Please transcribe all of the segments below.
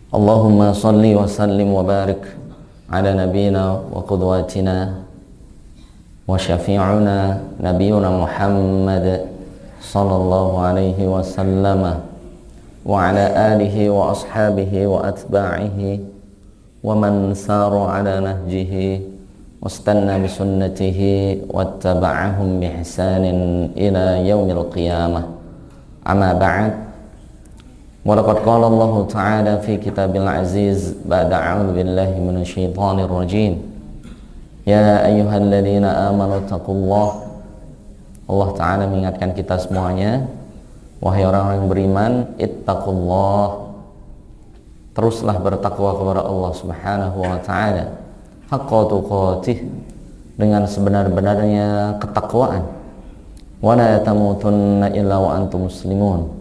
Allahumma salli wa sallim wa barik ala nabiyina wa qudwatina wa syafi'una nabiyuna Muhammad sallallahu alaihi wasallam wa ala alihi wa ashabihi wa atba'ihi wa man saru ala nahjihi wastanna bisunnatihi wattaba'ahum bihsanin ila yaumil qiyamah. Amma ba'd. Walaqad qala Allah Ta'ala fi kitabil aziz ba'da a'udzu billahi minasyaitonir rajim. Ya ayyuhalladzina amanu taqullah. Allah Ta'ala mengingatkan kita semuanya, wahai orang-orang yang beriman, ittaqullah. Teruslah bertakwa kepada Allah Subhanahu wa Ta'ala haqqa tuqatih, dengan sebenar-benarnya ketakwaan. Wa la tamutunna illa wa antum muslimun.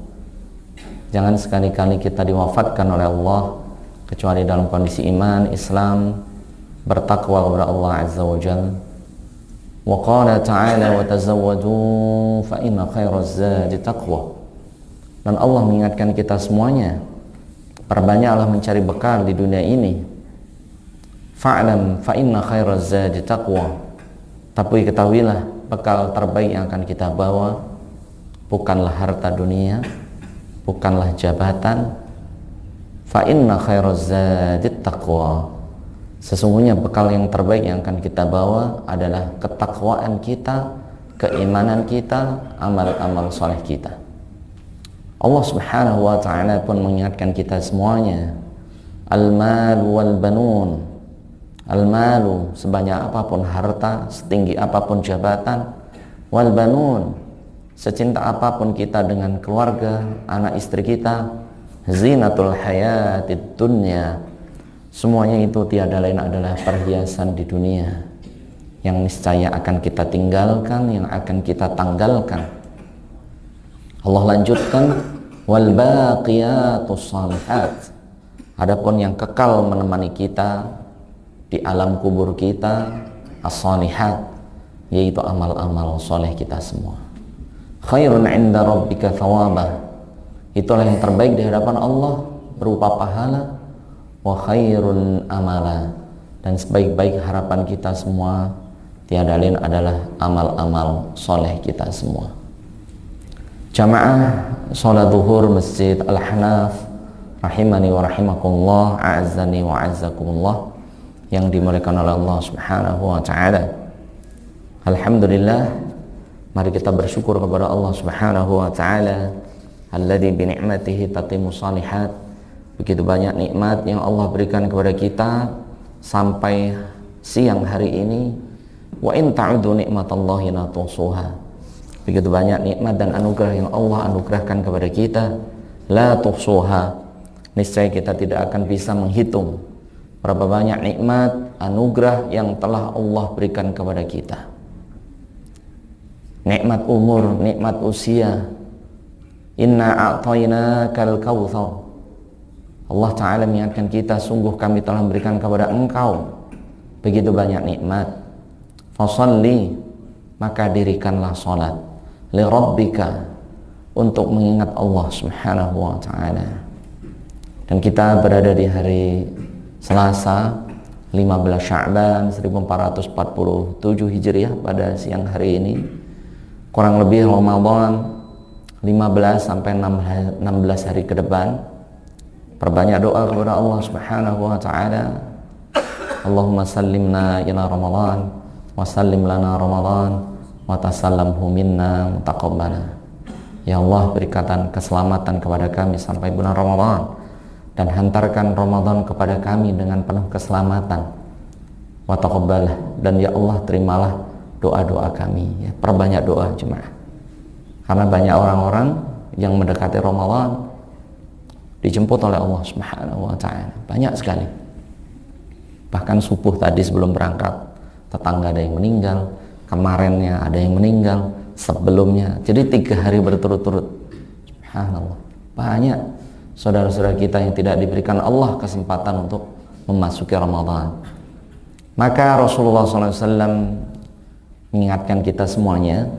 Jangan sekali-kali kita diwafatkan oleh Allah kecuali dalam kondisi iman, Islam, bertakwa kepada Allah Azza wa Jalla. Wa qala ta'ala wa tazawwadu fa inna khairaz zadi taqwa. Dan Allah mengingatkan kita semuanya, perbanyaklah mencari bekal di dunia ini. Fa'lam fa inna khairaz zadi taqwa. Tapi ketahuilah, bekal terbaik yang akan kita bawa bukanlah harta dunia, bukanlah jabatan. Fa inna khairaz zadi taqwa. Sesungguhnya bekal yang terbaik yang akan kita bawa adalah ketakwaan kita, keimanan kita, amal-amal soleh kita. Allah Subhanahu wa Ta'ala pun mengingatkan kita semuanya, al-malu wal banun. Al-malu, sebanyak apapun harta, setinggi apapun jabatan, wal banun, secinta apapun kita dengan keluarga, anak istri kita, zinatul hayatid dunya, semuanya itu tiada lain adalah perhiasan di dunia yang niscaya akan kita tinggalkan, yang akan kita tanggalkan. Allah lanjutkan, wal baqiyatus shalihat. Adapun yang kekal menemani kita di alam kubur kita, as-shalihat, yaitu amal-amal soleh kita semua. Khairun 'inda rabbika thawabah. Itulah yang terbaik di hadapan Allah berupa pahala. Wa khairun amala. Dan sebaik-baik harapan kita semua tiada lain adalah amal-amal soleh kita semua. Jamaah sholat zuhur Masjid Al-Hanaf rahimani wa rahimakumullah, a'azzani wa a'azzakumullah, yang dimuliakan oleh Allah Subhanahu wa Ta'ala. Alhamdulillah, mari kita bersyukur kepada Allah Subhanahu wa Ta'ala alladzi bi ni'matihi tatimmu shalihat. Begitu banyak nikmat yang Allah berikan kepada kita sampai siang hari ini. Wa in ta'udu nikmatallahi la tuhsuha. Begitu banyak nikmat dan anugerah yang Allah anugerahkan kepada kita, la tuhsuha, niscaya kita tidak akan bisa menghitung berapa banyak nikmat, anugerah yang telah Allah berikan kepada kita. Nikmat umur, nikmat usia. Inna a'tainakal kautsar. Allah Ta'ala mengingatkan kita, sungguh kami telah memberikan kepada engkau begitu banyak nikmat. Fasalli, maka dirikanlah salat, li rabbika, untuk mengingat Allah Subhanahu wa Ta'ala. Dan kita berada di hari Selasa 15 Sya'ban 1447 Hijriah pada siang hari ini, kurang lebih Ramadan 15 sampai 16 hari ke depan. Perbanyak doa kepada Allah Subhanahu wa Ta'ala. Allahumma sallimna ila Ramadan wa sallim lana Ramadan wa tasallamhu minna mutaqabbala. Ya Allah, berikan keselamatan kepada kami sampai bulan Ramadan, dan hantarkan Ramadan kepada kami dengan penuh keselamatan. Wa taqabbalah, dan ya Allah terimalah doa-doa kami. Ya, perbanyak doa jemaah. Karena banyak orang-orang yang mendekati Ramadan dijemput oleh Allah Subhanahu wa Ta'ala, banyak sekali. Bahkan subuh tadi sebelum berangkat, tetangga ada yang meninggal, kemarinnya ada yang meninggal, sebelumnya, jadi 3 hari berturut-turut. Subhanallah, banyak saudara-saudara kita yang tidak diberikan Allah kesempatan untuk memasuki Ramadan. Maka Rasulullah SAW mengingatkan kita semuanya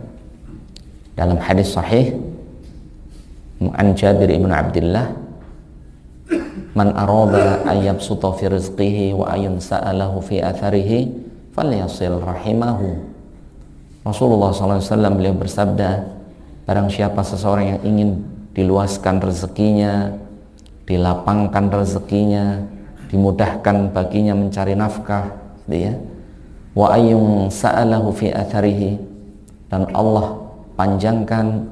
dalam hadis sahih an Jabir ibn Abdullah Man arada ayyabsuta fi rizqihi wa ayunsa'alahu fi atharihi falyasil rahimahu. Rasulullah SAW beliau bersabda, barang siapa seseorang yang ingin diluaskan rezekinya, dilapangkan rezekinya, dimudahkan baginya mencari nafkah, ya, wa ayunsa'alahu fi atharihi, dan Allah panjangkan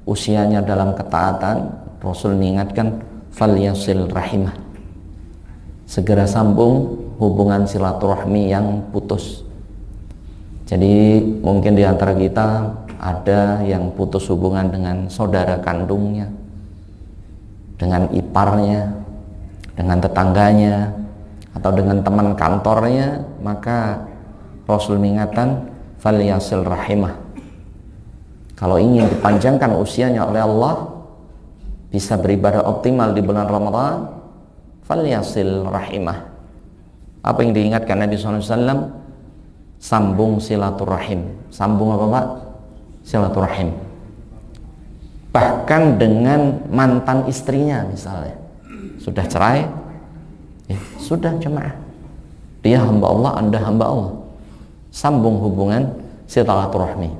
usianya dalam ketaatan, Rasul mengingatkan falyasil rahimah, segera sambung hubungan silaturahmi yang putus. Jadi mungkin di antara kita ada yang putus hubungan dengan saudara kandungnya, dengan iparnya, dengan tetangganya, atau dengan teman kantornya, maka Rasul mengingatkan falyasil rahimah. Kalau ingin dipanjangkan usianya oleh Allah, bisa beribadah optimal di bulan Ramadan, falyasil rahimah. Apa yang diingatkan Nabi SAW? Sambung silaturahim. Sambung apa Pak? Silaturahim. Bahkan dengan mantan istrinya misalnya, sudah cerai, sudah jemaah, dia hamba Allah, Anda hamba Allah, sambung hubungan silaturahmi.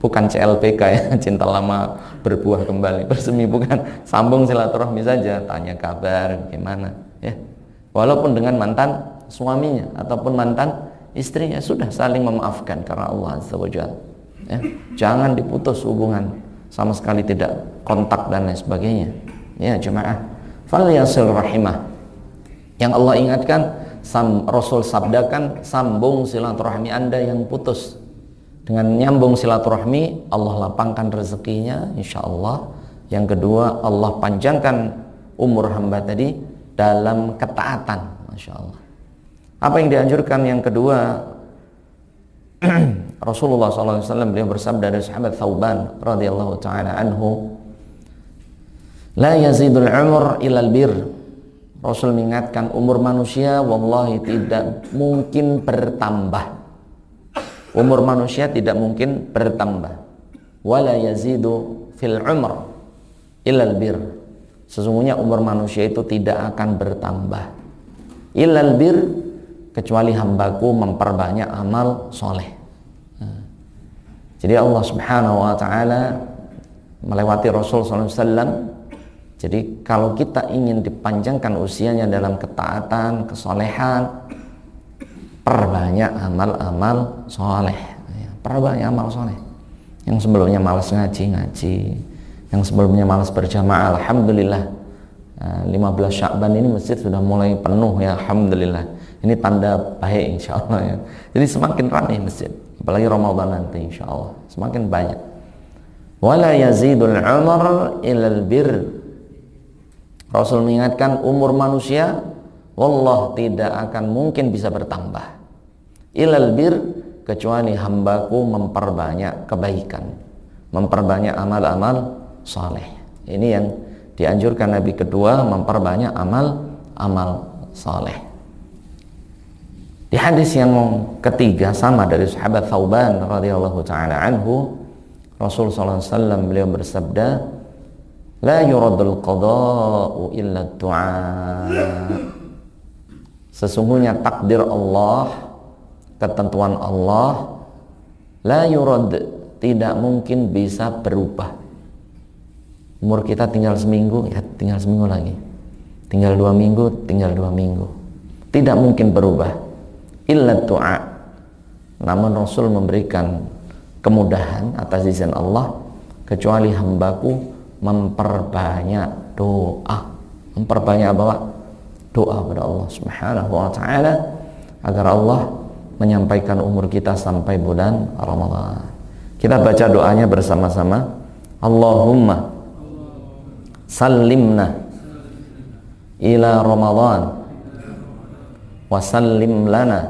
Bukan CLPK ya, cinta lama berbuah kembali, bersemi, bukan. Sambung silaturahmi saja, tanya kabar gimana, ya. Walaupun dengan mantan suaminya ataupun mantan istrinya, sudah saling memaafkan karena Allah Azza wa Jalla. Ya. Jangan diputus hubungan, sama sekali tidak kontak dan lain sebagainya. Ya jemaah, falyasil rahimah. Yang Allah ingatkan, Rasul sabdakan, sambung silaturahmi Anda yang putus. Dengan nyambung silaturahmi, Allah lapangkan rezekinya, insya Allah. Yang kedua, Allah panjangkan umur hamba tadi dalam ketaatan, masya Allah. Apa yang dianjurkan yang kedua? Rasulullah SAW beliau bersabda dari sahabat Thauban radhiyallahu taala anhu, la yazidul umur ilal bir. Rasul mengingatkan, umur manusia wallahi tidak mungkin bertambah. Umur manusia tidak mungkin bertambah. Wala yazidu fil umr ilal bir. Sesungguhnya umur manusia itu tidak akan bertambah ilal bir, kecuali hambaku memperbanyak amal soleh. Jadi Allah Subhanahu wa ta'ala melewati Rasul SAW. Jadi kalau kita ingin dipanjangkan usianya dalam ketaatan, kesolehan, perbanyak amal-amal soleh, perbanyak amal soleh. Yang sebelumnya malas ngaji, yang sebelumnya malas berjamaah, alhamdulillah 15 Sya'ban ini masjid sudah mulai penuh ya, alhamdulillah. Ini tanda baik insya Allah ya. Jadi semakin ramai masjid, apalagi Ramadan nanti insya Allah semakin banyak. Wala yazidul umur ilal bir. Rasul mengingatkan, umur manusia wallah tidak akan mungkin bisa bertambah ilal bir, kecuali hambaku memperbanyak kebaikan, memperbanyak amal-amal saleh. Ini yang dianjurkan Nabi kedua, memperbanyak amal-amal saleh. Di hadis yang ketiga sama dari sahabat Thauban radhiyallahu taala anhu, Rasul sallallahu alaihi wasallam beliau bersabda, la yuradul qada'u illa du'a. Sesungguhnya takdir Allah, ketentuan Allah, la yurad, tidak mungkin bisa berubah. Umur kita tinggal seminggu, ya tinggal seminggu lagi, tinggal 2 minggu, tinggal 2 minggu, tidak mungkin berubah illa du'a. Namun Rasul memberikan kemudahan atas izin Allah, kecuali hambaku memperbanyak doa. Memperbanyak apa? Doa kepada Allah Subhanahu wa ta'ala, agar Allah menyampaikan umur kita sampai bulan Ramadan. Kita baca doanya bersama-sama. Allahumma sallimna ila Ramadan wa sallim lana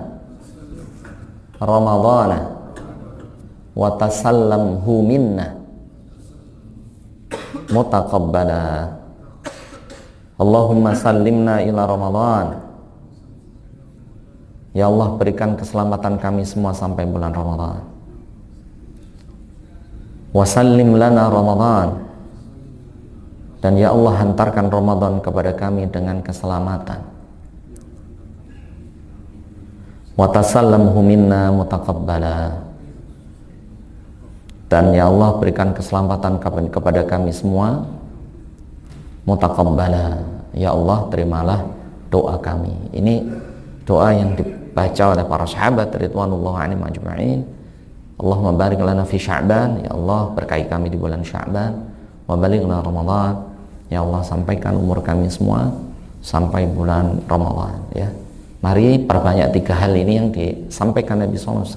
Ramadana wa tasallamhu minna mutaqabbala. Allahumma sallimna ila Ramadan. Ya Allah, berikan keselamatan kami semua sampai bulan Ramadan. Wa sallim lana Ramadan. Dan ya Allah, hantarkan Ramadan kepada kami dengan keselamatan. Wa tasallamhu minna mutaqabbala. Dan ya Allah, berikan keselamatan kepada kami semua mutaqabbala. Ya Allah, terimalah doa kami. Ini doa yang dibaca oleh para sahabat ridwanullah alaihim ajma'in. Allahumma barik lana fi Sya'ban. Ya Allah, berkahi kami di bulan Sya'ban. Wa balighna Ramadan. Ya Allah, sampaikan umur kami semua sampai bulan Ramadan, ya. Mari perbanyak 3 hal ini yang disampaikan Nabi SAW.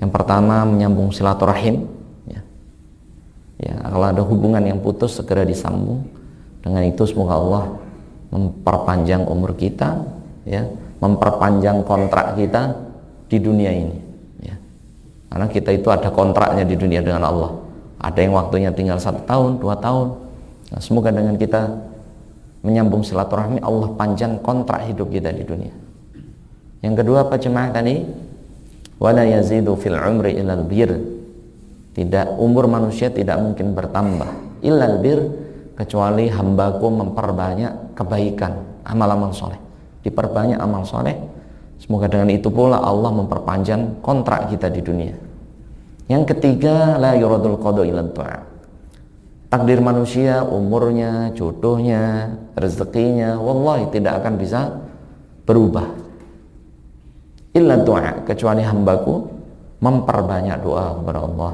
Yang pertama, menyambung silaturahim, ya. Ya, kalau ada hubungan yang putus segera disambung. Dengan itu semoga Allah memperpanjang umur kita, ya, memperpanjang kontrak kita di dunia ini, ya. Karena kita itu ada kontraknya di dunia dengan Allah. Ada yang waktunya tinggal 1 tahun, 2 tahun. Nah, semoga dengan kita menyambung silaturahmi, Allah panjang kontrak hidup kita di dunia. Yang kedua apa jemaah tadi? Wala yazidu fil umri illal bir. Tidak, umur manusia tidak mungkin bertambah illal bir, kecuali hambaku memperbanyak kebaikan, amal-amal soleh. Diperbanyak amal soleh. Semoga dengan itu pula Allah memperpanjang kontrak kita di dunia. Yang ketiga, la yuradul qada illa du'a. Takdir manusia, umurnya, jodohnya, rezekinya, wallahi tidak akan bisa berubah illa doa, kecuali hambaku memperbanyak doa kepada Allah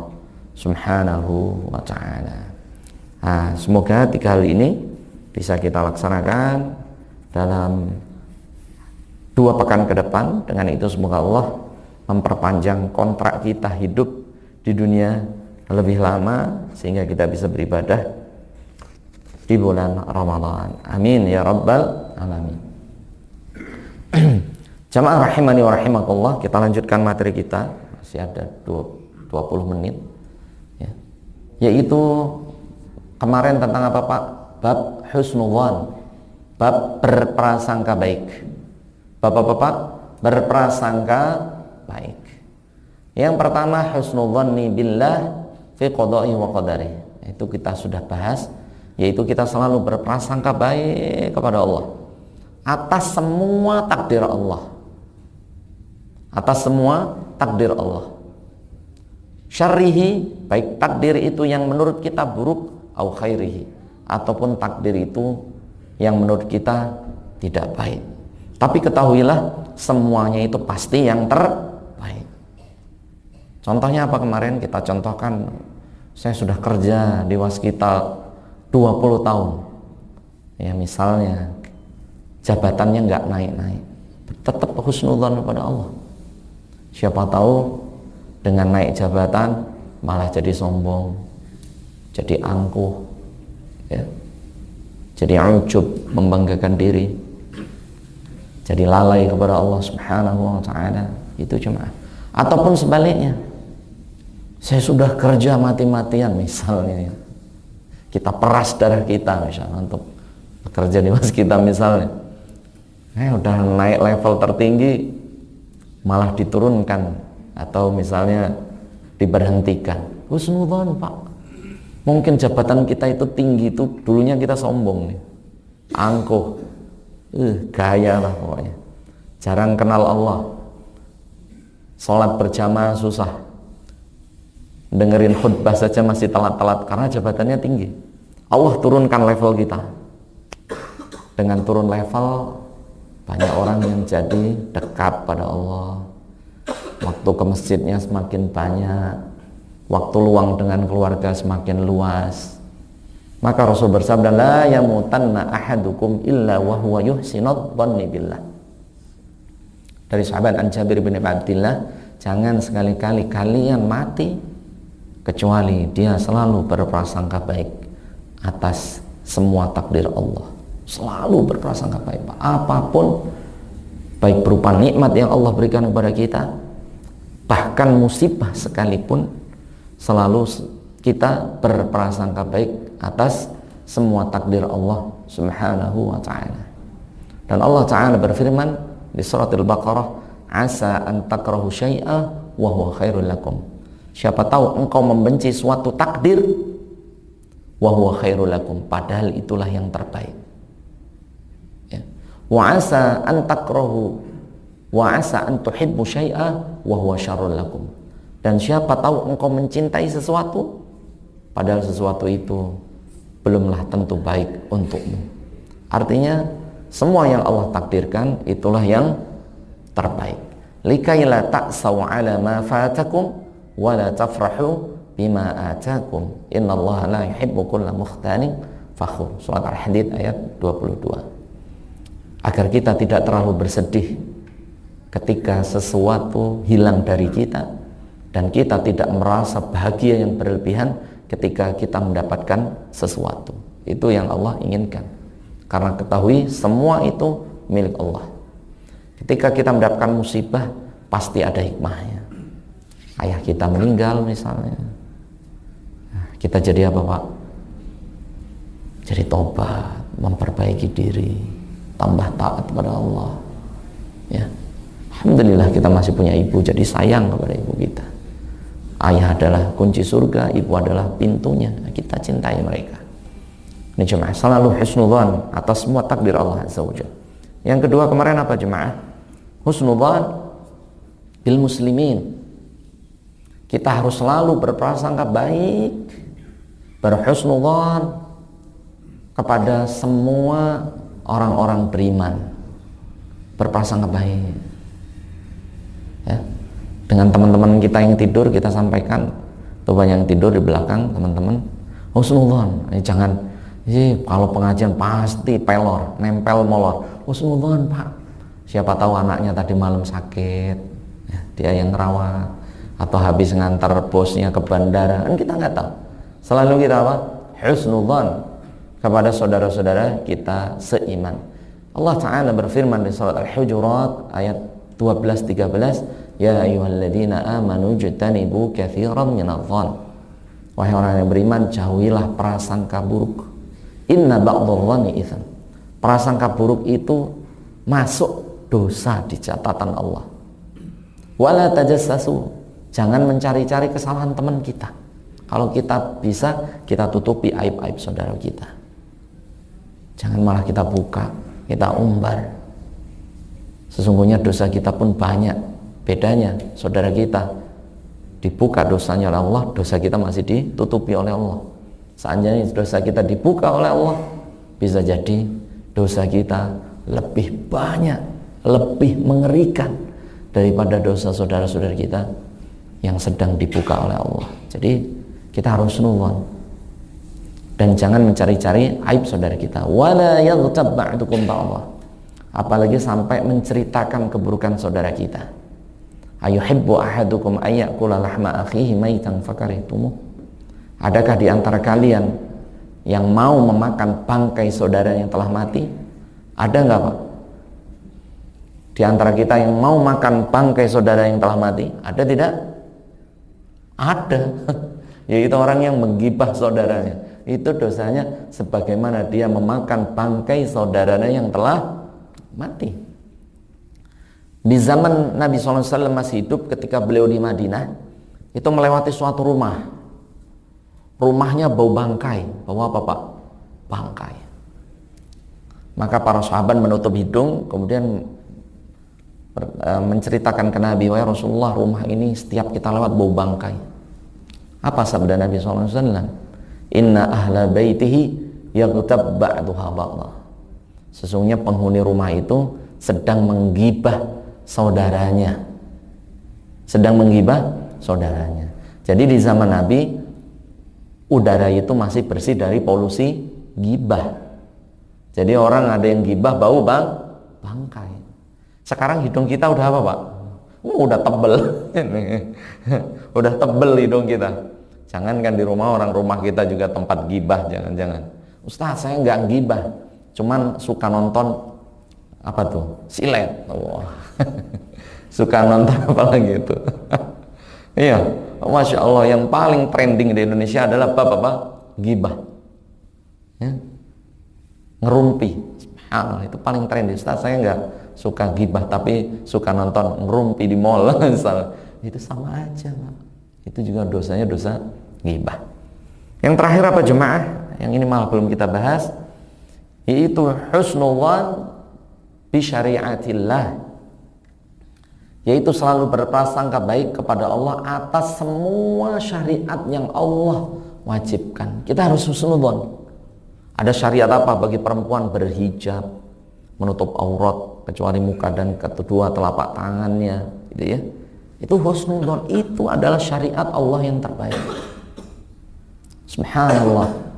subhanahu wa ta'ala. Nah, semoga 3 hal ini bisa kita laksanakan dalam 2 pekan ke depan. Dengan itu semoga Allah memperpanjang kontrak kita hidup di dunia lebih lama sehingga kita bisa beribadah di bulan Ramadan. Amin ya rabbal alamin. Jamaah rahimani wa rahimakumullah, kita lanjutkan materi kita, masih ada 20 menit, ya. Yaitu kemarin tentang apa Pak? Bab husnudzan, bab berprasangka baik. Bab apa Pak? Berprasangka baik. Yang pertama, husnudzanni billah fi qada'i wa qadari. Itu kita sudah bahas, yaitu kita selalu berprasangka baik kepada Allah atas semua takdir Allah. Atas semua takdir Allah. Syarrihi, baik takdir itu yang menurut kita buruk, au khairihi, ataupun takdir itu yang menurut kita tidak baik. Tapi ketahuilah semuanya itu pasti yang terbaik. Contohnya apa kemarin kita contohkan, saya sudah kerja di waskita 20 tahun. Ya misalnya jabatannya nggak naik-naik, tetap husnudzan kepada Allah. Siapa tahu dengan naik jabatan malah jadi sombong, jadi angkuh, ya. Jadi ujub, membanggakan diri, jadi lalai kepada Allah subhanahu wa ta'ala. Itu cuma. Ataupun sebaliknya, saya sudah kerja mati-matian misalnya, ya. Kita peras darah kita misalnya untuk bekerja di mas kita misalnya, udah naik level tertinggi malah diturunkan atau misalnya diberhentikan. Husnudzan Pak, mungkin jabatan kita itu tinggi, itu dulunya kita sombong nih, angkuh, gaya lah pokoknya, jarang kenal Allah, sholat berjamaah susah, dengerin khutbah saja masih telat-telat karena jabatannya tinggi. Allah turunkan level kita. Dengan turun level, banyak orang yang jadi dekat pada Allah. Waktu ke masjidnya semakin banyak, waktu luang dengan keluarga semakin luas. Maka Rasul bersabda, la yamutanna ahadukum illa wa huwa yuhsinadh dhanni billah. Dari sahabat An Jabir bin Abdillah, jangan sekali-kali kalian mati kecuali dia selalu berprasangka baik atas semua takdir Allah. Selalu berprasangka baik, Pak. Apapun, baik berupa nikmat yang Allah berikan kepada kita, bahkan musibah sekalipun, selalu kita berprasangka baik atas semua takdir Allah subhanahu wa ta'ala. Dan Allah ta'ala berfirman di surat Al-Baqarah, asa an takrahu syai'a wa huwa khairul lakum. Siapa tahu engkau membenci suatu takdir, wa huwa khairul lakum, padahal itulah yang terbaik. Ya. Wa asa an takrahu wa asa an tuhibbu syai'a wa huwa syarrul lakum. Dan siapa tahu engkau mencintai sesuatu padahal sesuatu itu belumlah tentu baik untukmu. Artinya semua yang Allah takdirkan itulah yang terbaik. Likai la ta'saw 'ala ma fatakum wa la tafrahu bima atakum. Innallaha la yuhibbu kulla mukhtalin fakhur. Surat Al-Hadid ayat 22. Agar kita tidak terlalu bersedih ketika sesuatu hilang dari kita, dan kita tidak merasa bahagia yang berlebihan ketika kita mendapatkan sesuatu. Itu yang Allah inginkan. Karena ketahui semua itu milik Allah. Ketika kita mendapatkan musibah, pasti ada hikmahnya. Ayah kita meninggal misalnya, kita jadi apa Pak? Jadi tobat, memperbaiki diri, tambah taat kepada Allah. Ya, alhamdulillah kita masih punya ibu, jadi sayang kepada ibu kita. Ayah adalah kunci surga, ibu adalah pintunya. Kita cintai mereka. Ini jemaah, selalu husnudzan atas semua takdir Allah Azza wa Jalla. Yang kedua kemarin apa jemaah? Husnudzan bil muslimin. Kita harus selalu berprasangka baik, berhusnudzan kepada semua orang-orang beriman. Berprasangka baik. Ya. Dengan teman-teman kita yang tidur, kita sampaikan, tuh banyak yang tidur di belakang teman-teman, husnudzan, jangan kalau pengajian pasti pelor, nempel molor. Husnudzan Pak, siapa tahu anaknya tadi malam sakit, ya, dia yang ngerawat, atau habis ngantar bosnya ke bandara, kan kita nggak tahu. Selalu kita apa? Husnudzan kepada saudara-saudara kita seiman. Allah Ta'ala berfirman di surat Al-Hujurat ayat 12-13, ya ayyuhalladzina amanu jtanibu katsiran minadh-dhann. Wahai orang yang beriman, jauhilah prasangka buruk. Inna ba'dadh-dhanni itsm. Prasangka buruk itu masuk dosa di catatan Allah. Wala tajassasu. Jangan mencari-cari kesalahan teman kita. Kalau kita bisa, kita tutupi aib-aib saudara kita. Jangan malah kita buka, kita umbar. Sesungguhnya dosa kita pun banyak. Bedanya saudara kita dibuka dosanya oleh Allah, dosa kita masih ditutupi oleh Allah. Seandainya dosa kita dibuka oleh Allah, bisa jadi dosa kita lebih banyak, lebih mengerikan daripada dosa saudara-saudara kita yang sedang dibuka oleh Allah. Jadi kita harus nuwun dan jangan mencari-cari aib saudara kita. Wala yaghtab ba'dukum ba'dha. Apalagi sampai menceritakan keburukan saudara kita. Ayuhibbu ahadukum ayyakula lahma akhihi maitan fakarihtumuh. Adakah di antara kalian yang mau memakan bangkai saudara yang telah mati? Ada enggak Pak? Di antara kita yang mau makan bangkai saudara yang telah mati? Ada tidak? Ada. Yaitu orang yang menggibah saudaranya. Itu dosanya sebagaimana dia memakan bangkai saudaranya yang telah mati. Di zaman Nabi SAW masih hidup, ketika beliau di Madinah, itu melewati suatu rumah. Rumahnya bau bangkai. Bau apa Pak? Bangkai. Maka para sahabat menutup hidung, kemudian menceritakan ke Nabi, wahai Rasulullah, rumah ini setiap kita lewat bau bangkai. Apa sabda Nabi SAW? Inna ahla baitihi yaghtab ba'duha ba'dha. Sesungguhnya penghuni rumah itu sedang menggibah saudaranya. Sedang menggibah saudaranya. Jadi di zaman Nabi, udara itu masih bersih dari polusi gibah. Jadi orang ada yang gibah bau bangkai. Sekarang hidung kita udah apa Pak? Udah tebel. Udah tebel hidung kita. Jangankan di rumah orang, rumah kita juga tempat gibah. Jangan-jangan, Ustaz saya nggak gibah, cuman suka nonton apa tuh, silet. Wah. Suka nonton apa lagi itu. Iya, Masya Allah, yang paling trending di Indonesia adalah apa? Gibah, ya. Ngerumpi. Subhanallah, itu paling trending. Ustaz saya nggak suka gibah, tapi suka nonton ngerumpi di mall misalnya. Itu sama aja Pak. Itu juga dosanya dosa gibah. Yang terakhir apa jemaah? yang ini malah belum kita bahas, yaitu husnudzan bi syariatillah, yaitu selalu berprasangka baik kepada Allah atas semua syariat yang Allah wajibkan. Kita harus husnudzan. Ada syariat apa bagi perempuan berhijab, menutup aurat kecuali muka dan kedua telapak tangannya, gitu ya. Itu husnudzan, itu adalah syariat Allah yang terbaik. Subhanallah.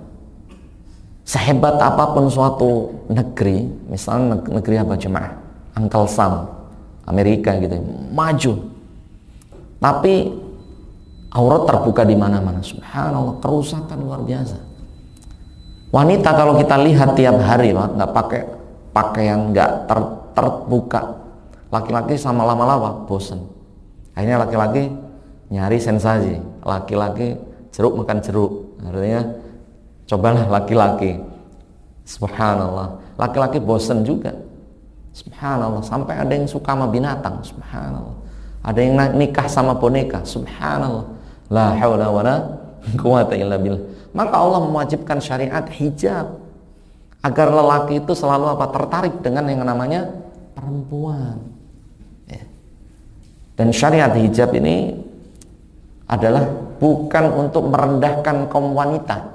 Sehebat apapun suatu negeri, misalnya negeri apa jemaah, Uncle Sam, Amerika gitu, maju, tapi aurat terbuka di mana-mana. Subhanallah, kerusakan luar biasa. Wanita kalau kita lihat tiap hari, nggak pakai pakaian, nggak terbuka, laki-laki sama lama-lama bosan. Akhirnya laki-laki nyari sensasi, laki-laki jeruk makan jeruk, artinya cobalah laki-laki. Subhanallah, laki-laki bosan juga. Subhanallah, sampai ada yang suka sama binatang. Subhanallah, ada yang nikah sama boneka. Subhanallah, la haula wala quwata illa billah. Maka Allah mewajibkan syariat hijab agar lelaki itu selalu tertarik dengan yang namanya perempuan. Dan syariat hijab ini adalah bukan untuk merendahkan kaum wanita,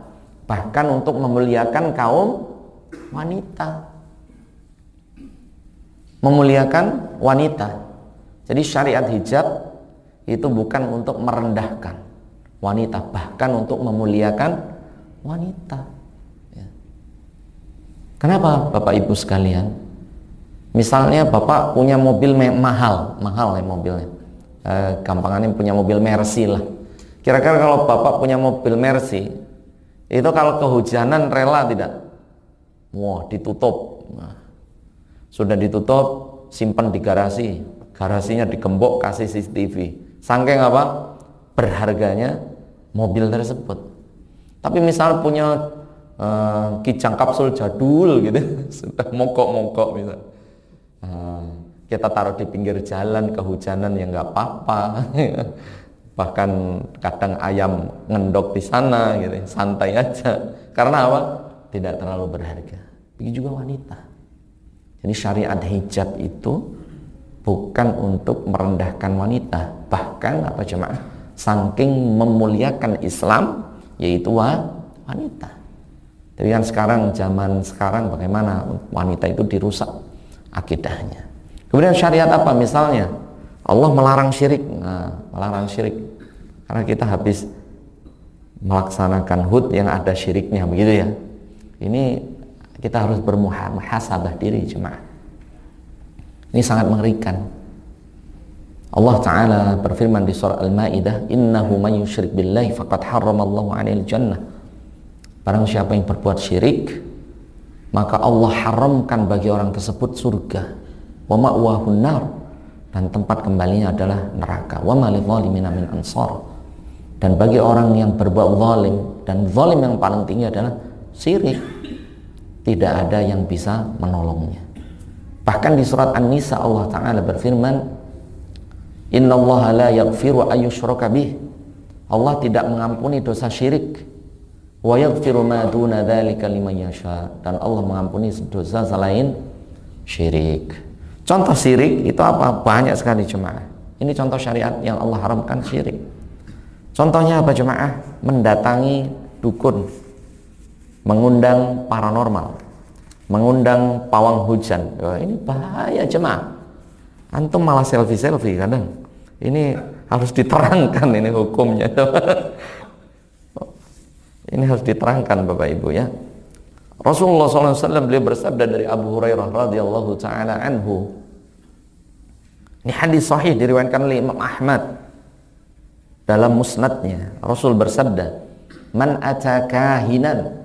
bahkan untuk memuliakan kaum wanita. Memuliakan wanita. Jadi syariat hijab itu bukan untuk merendahkan wanita, bahkan untuk memuliakan wanita. Kenapa Bapak Ibu sekalian? Misalnya Bapak punya mobil mahal ya mobilnya. Gampangannya punya mobil Mercy lah. Kira-kira kalau Bapak punya mobil Mercy, itu kalau kehujanan rela tidak? Wah, ditutup. Nah, sudah ditutup, simpan di garasi. Garasinya digembok, kasih CCTV. Saking apa? Berharganya mobil tersebut. Tapi misal punya kijang kapsul jadul gitu, sudah mongkok-mongkok misal. Kita taruh di pinggir jalan, kehujanan ya nggak apa-apa. Bahkan kadang ayam ngendok di sana gitu, santai aja. Karena apa? Tidak terlalu berharga. Begitu juga wanita. Jadi syariat hijab itu bukan untuk merendahkan wanita, bahkan apa jemaah, saking memuliakan Islam, yaitu wanita. Tapi kan sekarang, zaman sekarang bagaimana wanita itu dirusak akidahnya. Kemudian syariat apa? Misalnya Allah melarang syirik. Nah, melarang syirik karena kita habis melaksanakan hud yang ada syiriknya, begitu ya. Ini kita harus bermuhasabah diri jemaah. Ini sangat mengerikan. Allah Ta'ala berfirman di surah Al-Ma'idah, innahu man yusyrik billahi faqad harramallahu 'alaihi jannah. Barang siapa yang berbuat syirik, maka Allah haramkan bagi orang tersebut surga. Wa ma'wahun nar, dan tempat kembalinya adalah neraka. Wa ma lidzalimina min ansar, dan bagi orang yang berbuat zalim, dan zalim yang paling tinggi adalah syirik, tidak ada yang bisa menolongnya. Bahkan di surat An-Nisa Allah Ta'ala berfirman, innallaha la yaghfiru ayyushraka bih, Allah tidak mengampuni dosa syirik, wa yaghfiru ma duna dzalika liman yasha, dan Allah mengampuni dosa selain syirik. Contoh syirik itu apa? Banyak sekali jemaah. Ini contoh syariat yang Allah haramkan syirik. Contohnya apa jemaah? Mendatangi dukun, mengundang paranormal, mengundang pawang hujan. Wah, ini bahaya jemaah. Antum malah selfie kadang. Ini harus diterangkan ini hukumnya. Ini harus diterangkan Bapak Ibu ya. Rasulullah SAW beliau bersabda dari Abu Hurairah radhiyallahu taala anhu. Ini hadis sahih diriwayatkan oleh Imam Ahmad dalam musnadnya. Rasul bersabda, man ata kahinan,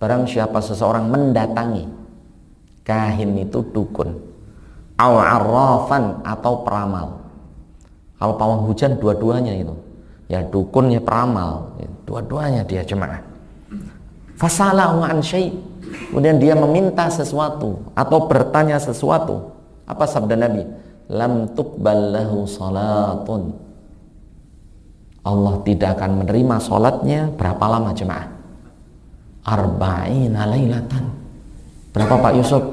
barang siapa seseorang mendatangi, kahin itu dukun, aw arrafan atau peramal. Kalau pawang hujan dua-duanya itu, ya dukun ya peramal, dua-duanya dia jemaah. Fasalahu an syai', kemudian dia meminta sesuatu atau bertanya sesuatu. Apa sabda Nabi? Lam tuqbal lahu salatun, Allah tidak akan menerima salatnya berapa lama jemaah? arba'ina lailatan. Berapa Pak Yusuf?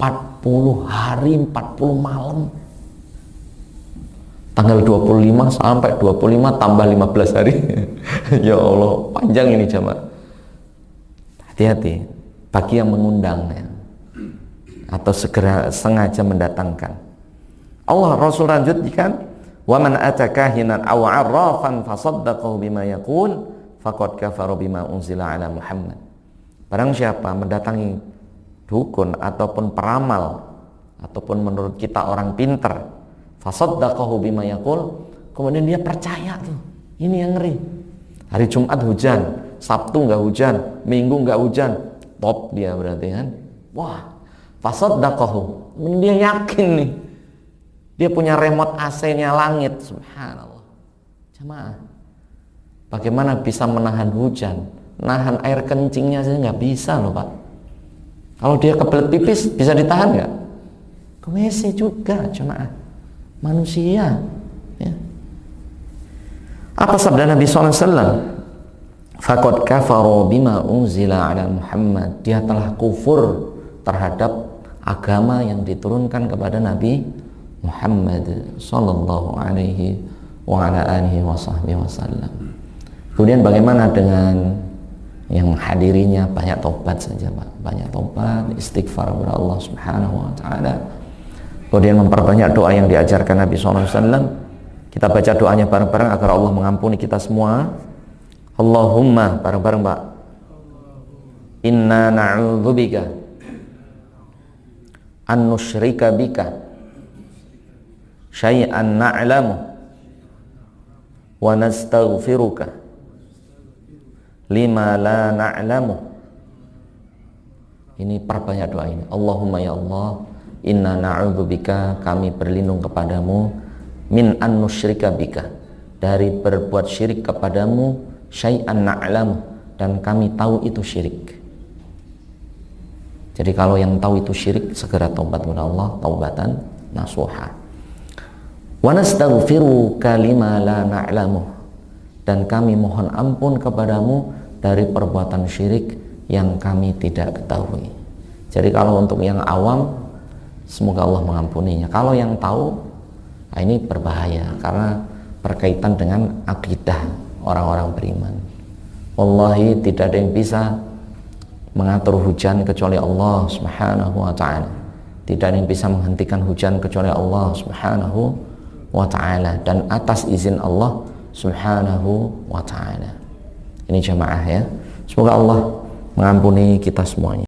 40 hari 40 malam. Tanggal 25 sampai 25 tambah 15 hari. Ya Allah, panjang ini jamaah. Hati-hati bagi yang mengundang ya, atau segera sengaja mendatangkan. Allah Rasul lanjutkan, wa man ataka hinan aw 'arrafan fasaddaqahu bima yaqul faqad kafara bima unzila ala Muhammad. Barang siapa mendatangi dukun ataupun peramal ataupun menurut kita orang pinter, fasaddaqahu bima yaqul, kemudian dia percaya tuh. Ini yang ngeri. Hari Jumat hujan, Sabtu nggak hujan, Minggu nggak hujan, top dia berarti kan. Wah, fasaddaqahu, dia yakin nih. Dia punya remote AC-nya langit, subhanallah. Jamaah, bagaimana bisa menahan hujan? Nahan air kencingnya saja nggak bisa loh Pak. Kalau dia kebelet pipis bisa ditahan nggak? Ke WC juga jemaah, manusia ya. Apa sabda Nabi SAW? Faqad kafaru bima unzila ala Muhammad. Dia telah kufur terhadap agama yang diturunkan kepada Nabi Muhammad sallallahu alaihi wa ala alihi wasallam. Kemudian bagaimana dengan yang hadirinya banyak tobat saja Pak, banyak tobat, istighfar kepada Allah Subhanahu wa taala. Kemudian memperbanyak doa yang diajarkan Nabi SAW. Kita baca doanya bareng-bareng agar Allah mengampuni kita semua. Allahumma, bareng-bareng Pak. Inna na'udzubika an nusyrika bika syai'an na'lamu wa nastaghfiruka lima la na'lamu. Ini perbanyak doa ini. Allahumma ya Allah, inna na'udzubika, kami berlindung kepadamu, min an nusyrika bika, dari berbuat syirik kepadamu, syai'an na'lamu, dan kami tahu itu syirik. Jadi kalau yang tahu itu syirik, segera taubat kepada Allah, taubatan nasuha. Wa nastaghfiruka lima la na'lamu, dan kami mohon ampun kepadamu dari perbuatan syirik yang kami tidak ketahui. Jadi kalau untuk yang awam, semoga Allah mengampuninya. Kalau yang tahu, nah ini berbahaya karena berkaitan dengan akidah orang-orang beriman. Wallahi tidak ada yang bisa mengatur hujan kecuali Allah Subhanahu wa ta'ala. Tidak ada yang bisa menghentikan hujan kecuali Allah Subhanahu wa ta'ala, dan atas izin Allah Subhanahu wa ta'ala. Ini jamaah ya. Semoga Allah mengampuni kita semuanya.